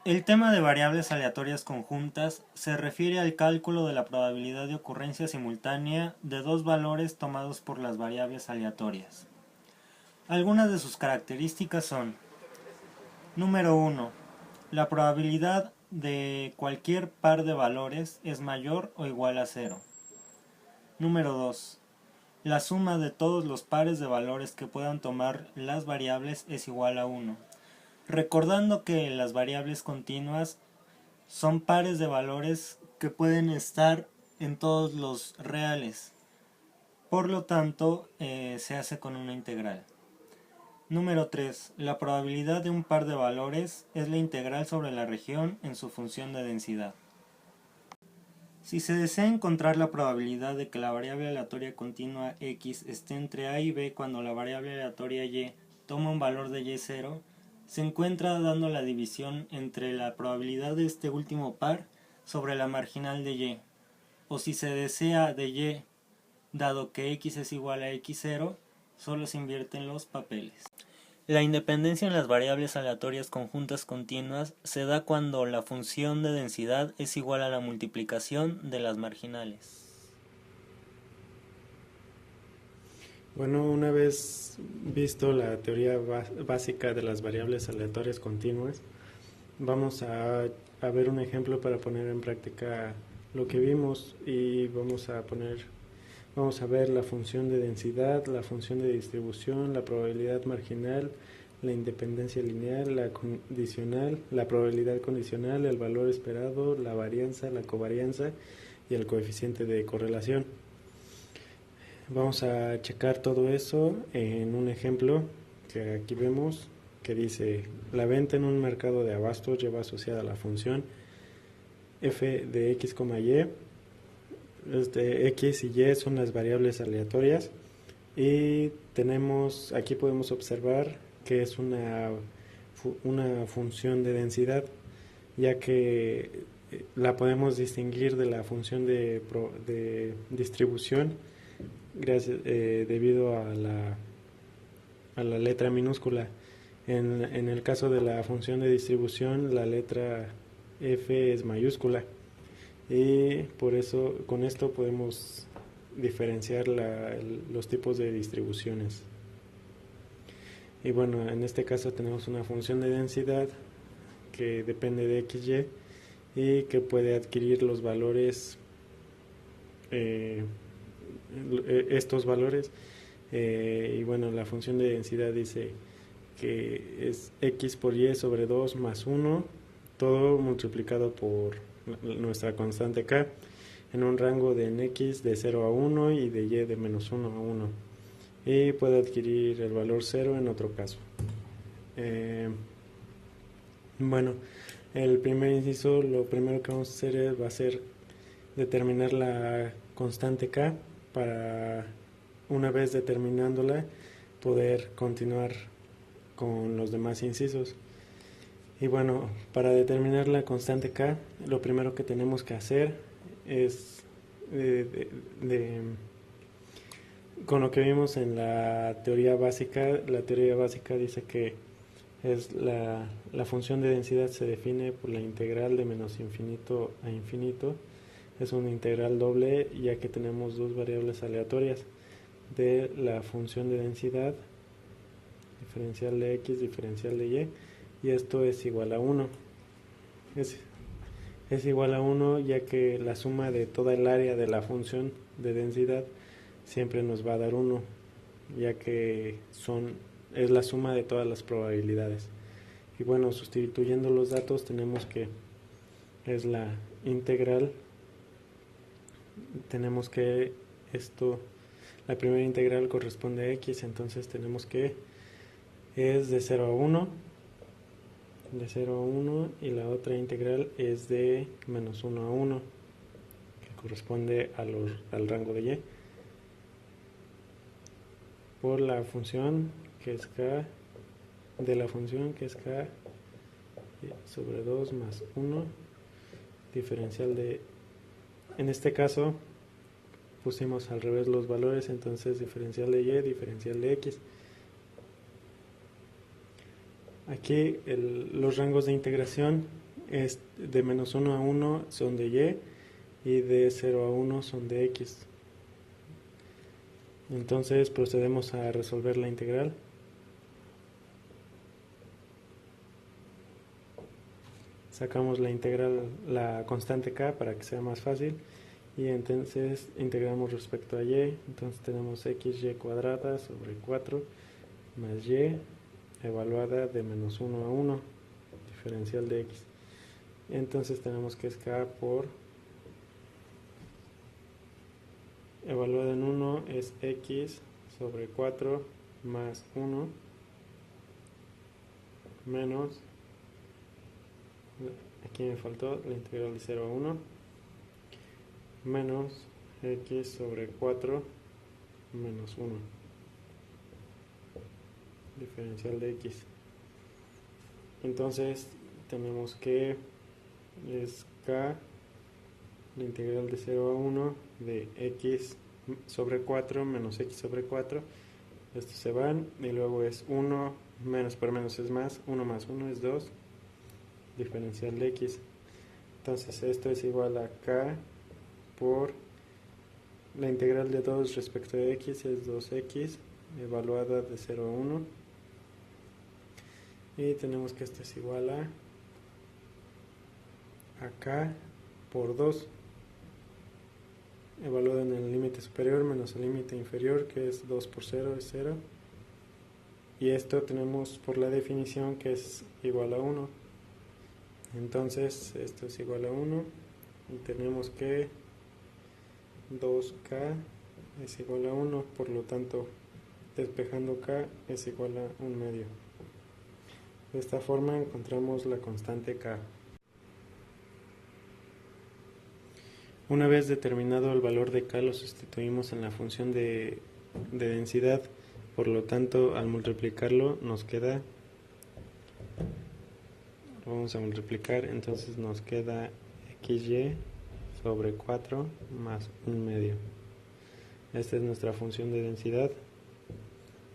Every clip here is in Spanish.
El tema de variables aleatorias conjuntas se refiere al cálculo de la probabilidad de ocurrencia simultánea de dos valores tomados por las variables aleatorias. Algunas de sus características son: número 1. La probabilidad de cualquier par de valores es mayor o igual a 0. Número 2. La suma de todos los pares de valores que puedan tomar las variables es igual a 1. Recordando que las variables continuas son pares de valores que pueden estar en todos los reales. Por lo tanto, se hace con una integral. Número 3. La probabilidad de un par de valores es la integral sobre la región en su función de densidad. Si se desea encontrar la probabilidad de que la variable aleatoria continua x esté entre a y b cuando la variable aleatoria y toma un valor de y0, se encuentra dando la división entre la probabilidad de este último par sobre la marginal de y, o si se desea de y, dado que x es igual a x0, solo se invierten los papeles. La independencia en las variables aleatorias conjuntas continuas se da cuando la función de densidad es igual a la multiplicación de las marginales. Bueno, una vez visto la teoría básica de las variables aleatorias continuas, vamos a ver un ejemplo para poner en práctica lo que vimos y vamos a ver la función de densidad, la función de distribución, la probabilidad marginal, la independencia lineal, la probabilidad condicional, el valor esperado, la varianza, la covarianza y el coeficiente de correlación. Vamos a checar todo eso en un ejemplo que aquí vemos, que dice: la venta en un mercado de abastos lleva asociada la función f de x, y. X y y son las variables aleatorias y aquí podemos observar que es una función de densidad, ya que la podemos distinguir de la función de distribución debido a la letra minúscula. En el caso de la función de distribución, la letra f es mayúscula y por eso con esto podemos diferenciar los tipos de distribuciones. Y bueno, en este caso tenemos una función de densidad que depende de xy y que puede adquirir los valores, estos valores, y bueno, la función de densidad dice que es x por y sobre 2 más 1, todo multiplicado por nuestra constante k, en un rango de en x de 0 a 1 y de y de menos 1 a 1, y puede adquirir el valor 0 en otro caso. Bueno, el primer inciso, lo primero que vamos a hacer va a ser determinar la constante k para, una vez determinándola, poder continuar con los demás incisos. Y bueno, para determinar la constante k, lo primero que tenemos que hacer es, con lo que vimos en la teoría básica dice que la función de densidad se define por la integral de menos infinito a infinito. Es una integral doble, ya que tenemos dos variables aleatorias de la función de densidad, diferencial de x, diferencial de y esto es igual a 1. Es igual a 1, ya que la suma de toda el área de la función de densidad siempre nos va a dar 1, ya que es la suma de todas las probabilidades. Y bueno, sustituyendo los datos tenemos que es la integral, tenemos que la primera integral corresponde a x, entonces tenemos que es de 0 a 1, y la otra integral es de menos 1 a 1, que corresponde al rango de y, por la función que es k, de la función que es k sobre 2 más 1, diferencial de, en este caso pusimos al revés los valores, entonces diferencial de y, diferencial de x. Aquí los rangos de integración de menos 1 a 1 son de y de 0 a 1 son de x. Entonces procedemos a resolver la integral. Sacamos la integral, la constante k para que sea más fácil, y entonces integramos respecto a y. Entonces tenemos xy cuadrada sobre 4 más y evaluada de menos 1 a 1, diferencial de x. Entonces tenemos que es k por evaluada en 1 es x sobre 4 más 1 menos, aquí me faltó la integral de 0 a 1, menos x sobre 4 menos 1, diferencial de x. Entonces tenemos que es k, la integral de 0 a 1 de x sobre 4 menos x sobre 4, estos se van, y luego es 1 menos por menos es más, 1 más 1 es 2, diferencial de x. Entonces esto es igual a k por la integral de 2 respecto de x es 2x evaluada de 0 a 1, y tenemos que esto es igual a k por 2 evaluado en el límite superior menos el límite inferior, que es 2 por 0 es 0, y esto tenemos por la definición que es igual a 1. Entonces esto es igual a 1 y tenemos que 2k es igual a 1, por lo tanto despejando k es igual a 1 medio. De esta forma encontramos la constante k. Una vez determinado el valor de k, lo sustituimos en la función de densidad, por lo tanto al multiplicarlo nos queda, vamos a multiplicar, entonces nos queda xy sobre 4 más 1 medio. Esta es nuestra función de densidad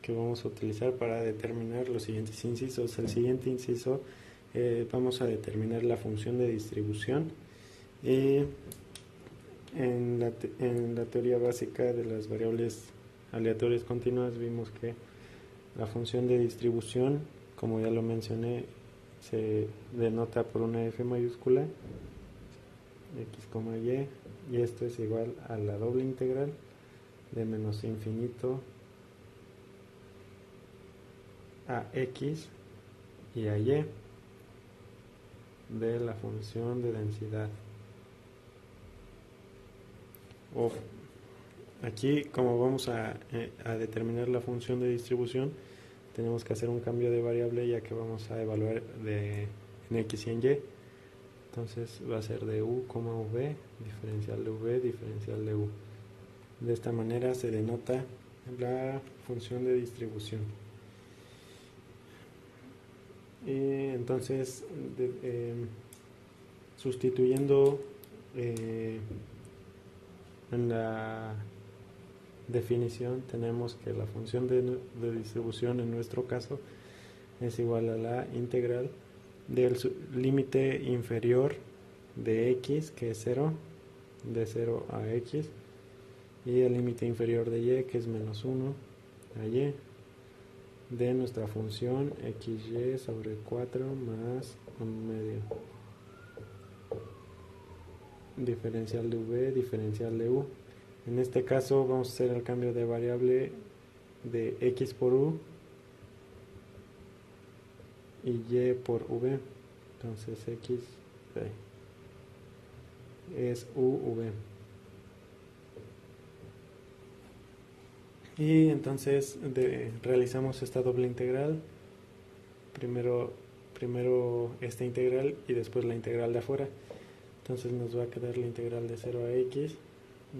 que vamos a utilizar para determinar los siguientes incisos. El siguiente inciso vamos a determinar la función de distribución, y en la teoría básica de las variables aleatorias continuas vimos que la función de distribución, como ya lo mencioné, se denota por una f mayúscula, x, y esto es igual a la doble integral de menos infinito a x y a y de la función de densidad. Aquí, como vamos a determinar la función de distribución, tenemos que hacer un cambio de variable, ya que vamos a evaluar en x y en y. Entonces va a ser de u, v, diferencial de v, diferencial de u. De esta manera se denota la función de distribución. Y entonces, sustituyendo en la definición, tenemos que la función de distribución en nuestro caso es igual a la integral del límite inferior de x, que es 0, de 0 a x, y el límite inferior de y, que es menos 1 a y, de nuestra función xy sobre 4 más 1 medio, diferencial de v, diferencial de u. En este caso vamos a hacer el cambio de variable de x por u y y por v. Entonces x es uv. Y entonces realizamos esta doble integral, primero esta integral y después la integral de afuera. Entonces nos va a quedar la integral de 0 a x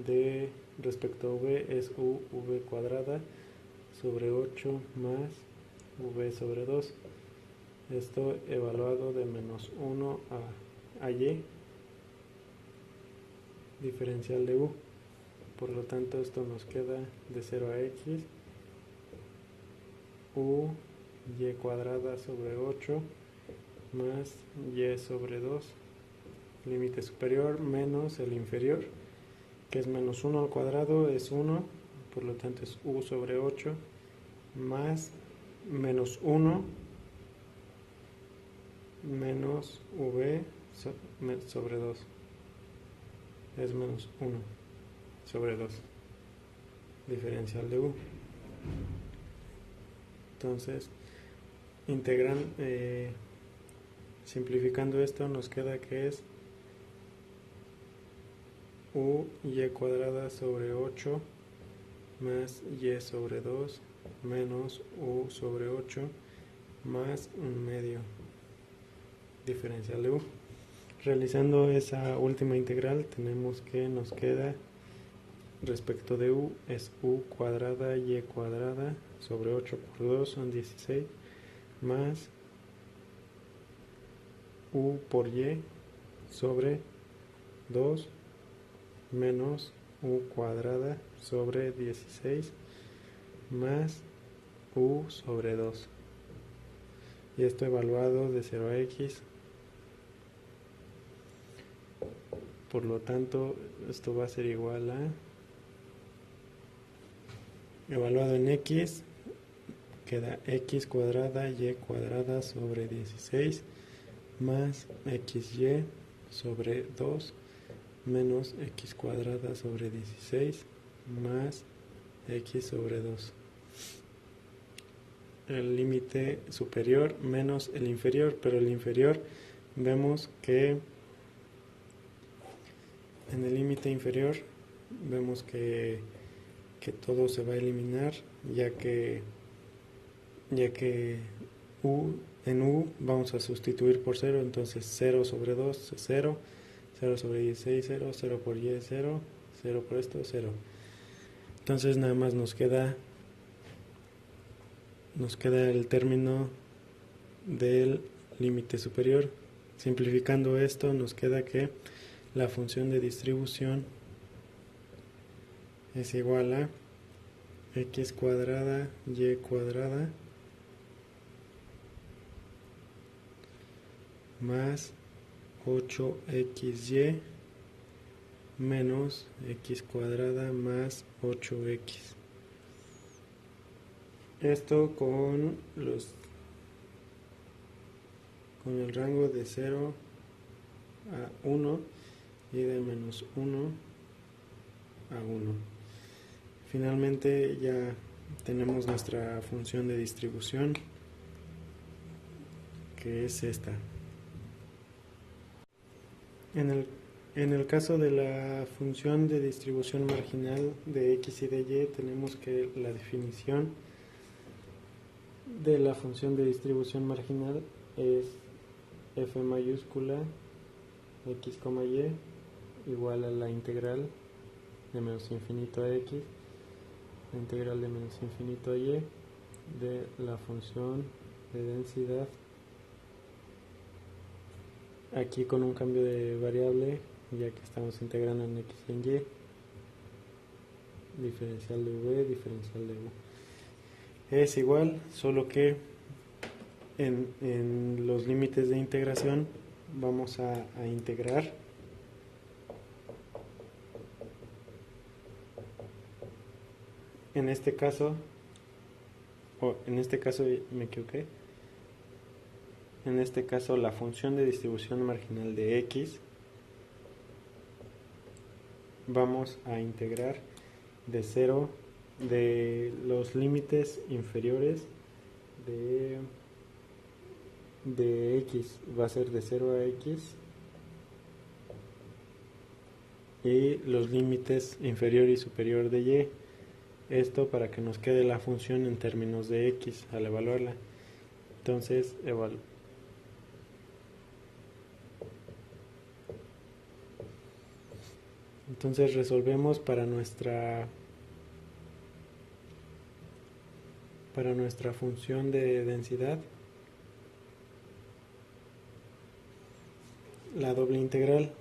de respecto a v es uv cuadrada sobre 8 más v sobre 2. Esto evaluado de menos 1 a y, diferencial de u. Por lo tanto esto nos queda de 0 a x u y cuadrada sobre 8 más y sobre 2, límite superior menos el inferior, que es menos 1 al cuadrado, es 1, por lo tanto es u sobre 8, más menos 1 menos v sobre 2, es menos 1 sobre 2, diferencial de u. Entonces, simplificando esto, nos queda que es u y cuadrada sobre 8 más y sobre 2 menos u sobre 8 más un medio, diferencial de u. Realizando esa última integral, tenemos que nos queda respecto de u es u cuadrada y cuadrada sobre 8 por 2 son 16 más u por y sobre 2 menos u cuadrada sobre 16 más u sobre 2, y esto evaluado de 0 a x. Por lo tanto, esto va a ser igual a, evaluado en x, queda x cuadrada y cuadrada sobre 16 más xy sobre 2 menos x cuadrada sobre 16 más x sobre 2. El límite superior menos el inferior, pero el inferior vemos que en el límite inferior vemos que todo se va a eliminar, ya que en u vamos a sustituir por 0, entonces 0 sobre 2 es 0, 0 sobre 16 0, 0 por y 0, 0 por esto 0. Entonces nada más nos queda el término del límite superior. Simplificando esto, nos queda que la función de distribución es igual a x cuadrada y cuadrada más 8xy menos x cuadrada más 8x. Esto con el rango de 0 a 1 y de menos 1 a 1. Finalmente ya tenemos nuestra función de distribución, que es esta. En el caso de la función de distribución marginal de x y de y, tenemos que la definición de la función de distribución marginal es f mayúscula x, y igual a la integral de menos infinito a x, la integral de menos infinito a y de la función de densidad, aquí con un cambio de variable, ya que estamos integrando en x y en y, diferencial de v, diferencial de u. Es igual, solo que en los límites de integración vamos a integrar en este caso me equivoqué. En este caso la función de distribución marginal de x vamos a integrar de 0 de los límites inferiores de x, va a ser de 0 a x, y los límites inferior y superior de y, esto para que nos quede la función en términos de x al evaluarla. Entonces resolvemos para nuestra función de densidad la doble integral,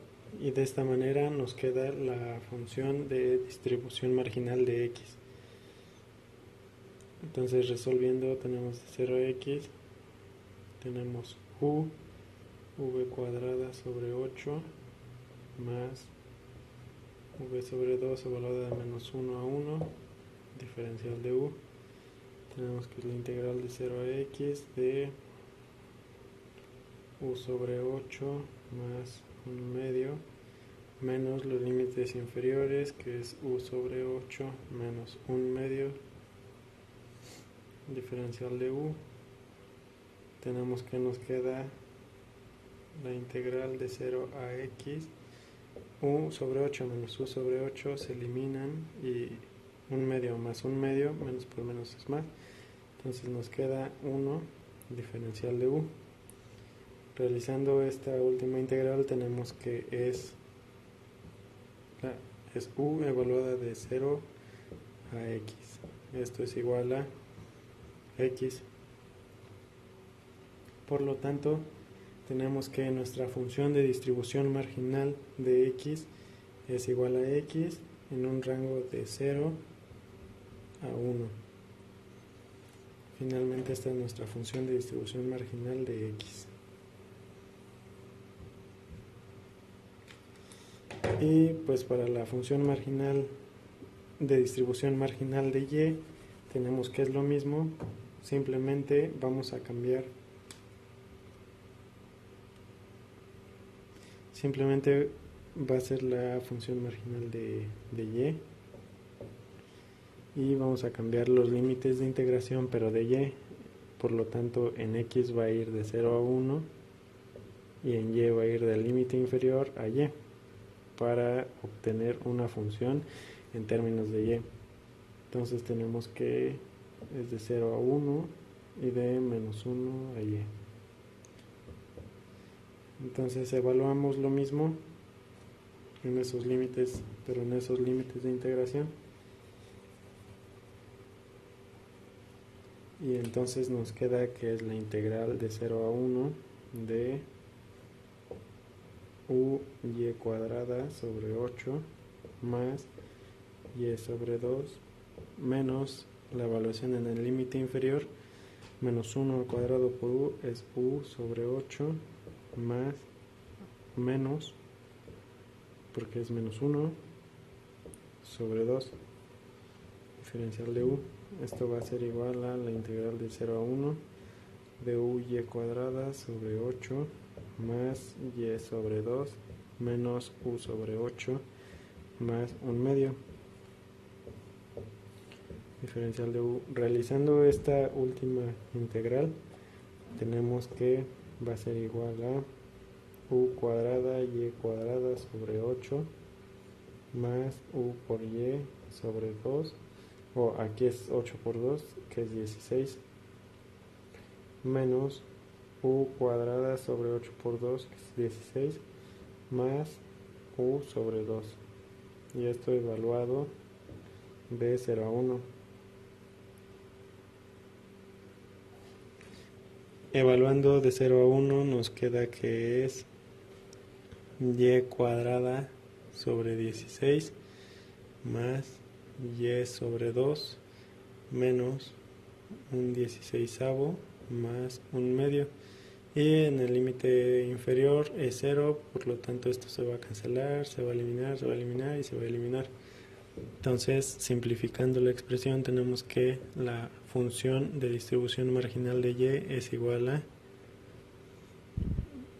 y de esta manera nos queda la función de distribución marginal de x. Entonces resolviendo tenemos de 0 a x, tenemos u v cuadrada sobre 8 más v sobre 2 evaluada de menos 1 a 1, diferencial de u. Tenemos que es la integral de 0 a x de u sobre 8 más 1 medio menos los límites inferiores, que es u sobre 8 menos 1 medio, diferencial de u. Tenemos que nos queda la integral de 0 a x, u sobre 8 menos u sobre 8 se eliminan y 1 medio más 1 medio, menos por menos es más, entonces nos queda 1, diferencial de u. Realizando esta última integral tenemos que es u evaluada de 0 a x. Esto es igual a x. Por lo tanto, tenemos que nuestra función de distribución marginal de x es igual a x en un rango de 0 a 1. Finalmente, esta es nuestra función de distribución marginal de x. Y pues para la función marginal de distribución marginal de y tenemos que es lo mismo, simplemente vamos a cambiar, simplemente va a ser la función marginal de y vamos a cambiar los límites de integración pero de y, por lo tanto en x va a ir de 0 a 1 y en y va a ir del límite inferior a y, para obtener una función en términos de y. Entonces tenemos que es de 0 a 1 y de menos 1 a y. Entonces evaluamos lo mismo en esos límites, pero en esos límites de integración. Y entonces nos queda que es la integral de 0 a 1 de u y cuadrada sobre 8 más y sobre 2 menos la evaluación en el límite inferior, menos 1 al cuadrado por u es u sobre 8 más menos, porque es menos 1 sobre 2, diferencial de u. Esto va a ser igual a la integral de 0 a 1 de u y cuadrada sobre 8 más y sobre 2 menos u sobre 8 más 1 medio, diferencial de u. Realizando esta última integral tenemos que va a ser igual a u cuadrada y cuadrada sobre 8 más u por y sobre 2, o aquí es 8 por 2 que es 16, menos u cuadrada sobre 8 por 2 que es 16 más u sobre 2, y esto evaluado de 0 a 1. Evaluando de 0 a 1 nos queda que es y cuadrada sobre 16 más y sobre 2 menos un 16avo más 1 medio, y en el límite inferior es 0, por lo tanto esto se va a cancelar, se va a eliminar, se va a eliminar y se va a eliminar. Entonces, simplificando la expresión, tenemos que la función de distribución marginal de y es igual a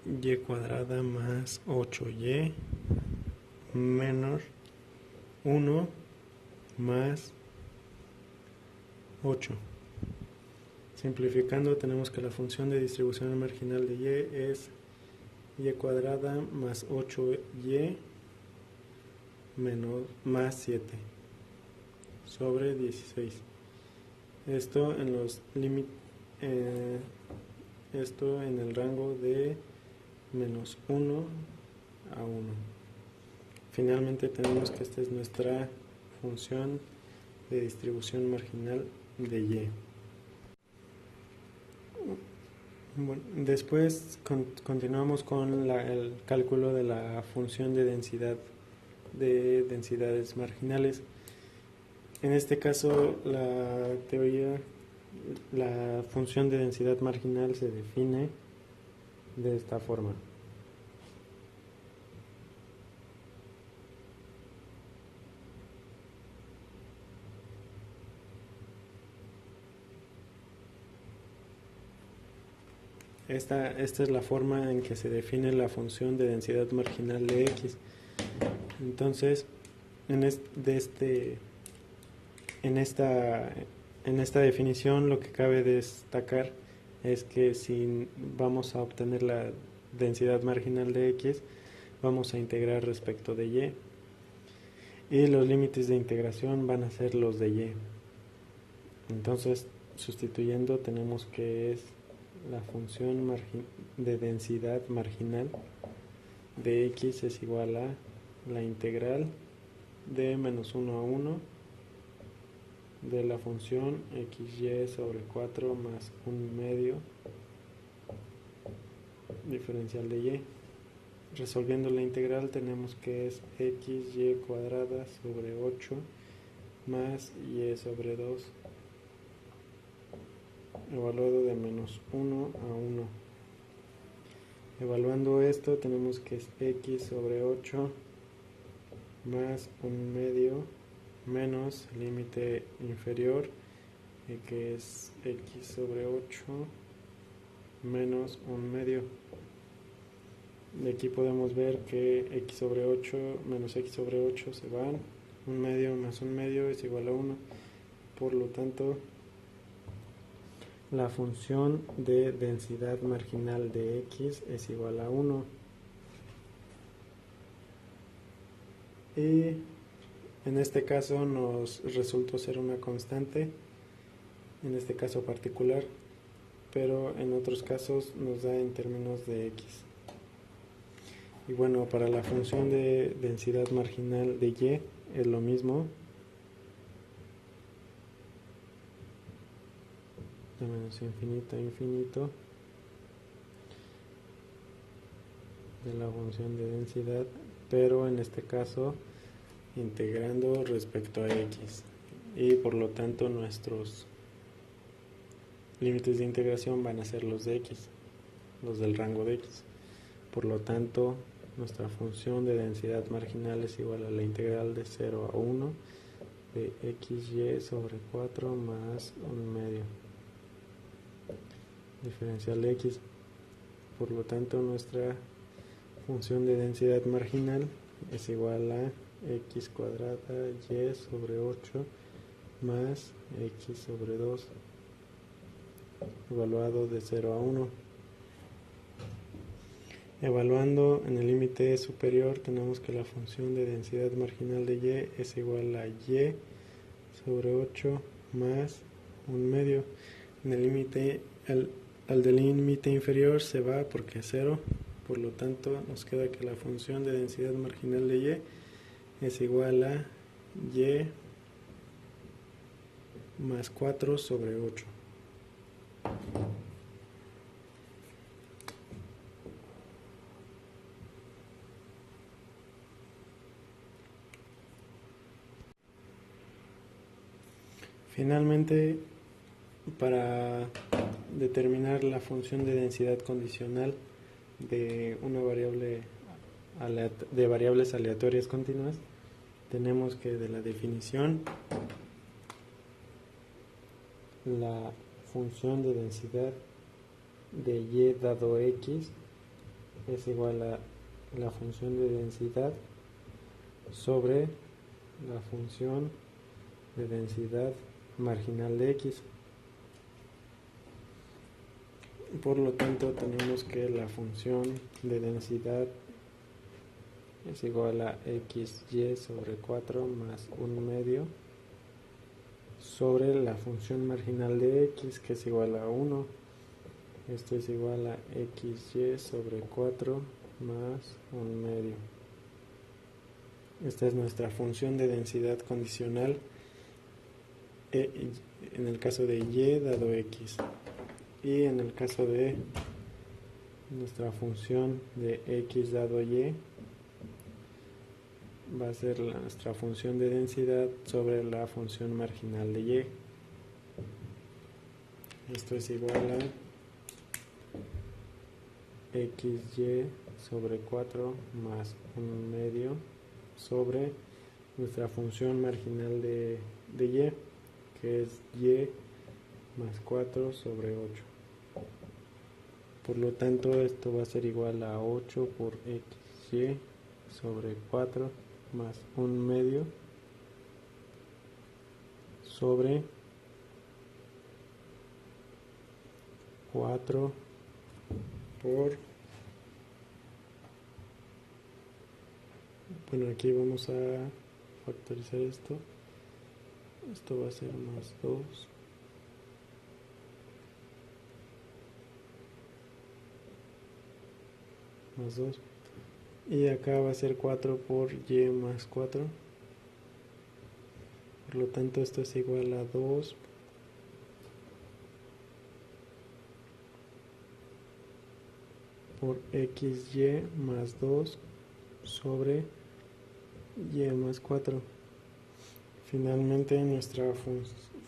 y cuadrada más 8y menos 1 más 8. Simplificando, tenemos que la función de distribución marginal de y es y cuadrada más 8y menos más 7 sobre 16. Esto en los límites, esto en el rango de menos 1 a 1. Finalmente tenemos que esta es nuestra función de distribución marginal de y. Bueno, después continuamos con el cálculo de la función de densidad de densidades marginales. En este caso, la función de densidad marginal se define de esta forma. Esta es la forma en que se define la función de densidad marginal de X. Entonces, en esta definición lo que cabe destacar es que si vamos a obtener la densidad marginal de X, vamos a integrar respecto de Y. Y los límites de integración van a ser los de Y. Entonces, sustituyendo, tenemos que es la función de densidad marginal de X es igual a la integral de menos 1 a 1 de la función xy sobre 4 más 1/2 diferencial de y. Resolviendo la integral tenemos que es xy cuadrada sobre 8 más y sobre 2 evaluado de menos 1 a 1. Evaluando esto tenemos que es x sobre 8 más 1/2 menos límite inferior que es x sobre 8 menos 1/2. De aquí podemos ver que x sobre 8 menos x sobre 8 se van, 1/2 más 1/2 es igual a 1. Por lo tanto, la función de densidad marginal de x es igual a 1. Y en este caso nos resultó ser una constante, en este caso particular, pero en otros casos nos da en términos de x. Y bueno, para la función de densidad marginal de y es lo mismo. De menos infinito a infinito de la función de densidad, pero en este caso integrando respecto a x, y por lo tanto nuestros límites de integración van a ser los de x, los del rango de x. Por lo tanto, nuestra función de densidad marginal es igual a la integral de 0 a 1 de xy sobre 4 más 1/2 diferencial de x. Por lo tanto, nuestra función de densidad marginal es igual a x cuadrada y sobre 8 más x sobre 2 evaluado de 0 a 1. Evaluando en el límite superior tenemos que la función de densidad marginal de y es igual a y sobre 8 más 1/2. En el límite, al del límite inferior se va porque es 0, por lo tanto nos queda que la función de densidad marginal de y es igual a y más 4 sobre 8. Finalmente, para determinar la función de densidad condicional de una variable de variables aleatorias continuas, tenemos que de la definición la función de densidad de y dado x es igual a la función de densidad sobre la función de densidad marginal de x. Por lo tanto, tenemos que la función de densidad es igual a xy sobre 4 más 1/2 sobre la función marginal de x, que es igual a 1. Esto es igual a xy sobre 4 más 1/2. Esta es nuestra función de densidad condicional en el caso de y dado x. Y en el caso de nuestra función de x dado y, va a ser nuestra función de densidad sobre la función marginal de y. Esto es igual a xy sobre 4 más 1/2 sobre nuestra función marginal de y, que es y más 4 sobre 8. Por lo tanto, esto va a ser igual a 8 por xy sobre 4 más 1/2 sobre 4 por... Bueno, aquí vamos a factorizar esto. Esto va a ser más 2 más 2 y acá va a ser 4 por y más 4. Por lo tanto, esto es igual a 2 por xy más 2 sobre y más 4. Finalmente, nuestra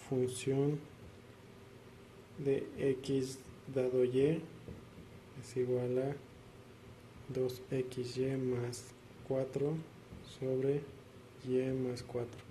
función de x dado y es igual a 2xy más 4 sobre y más 4.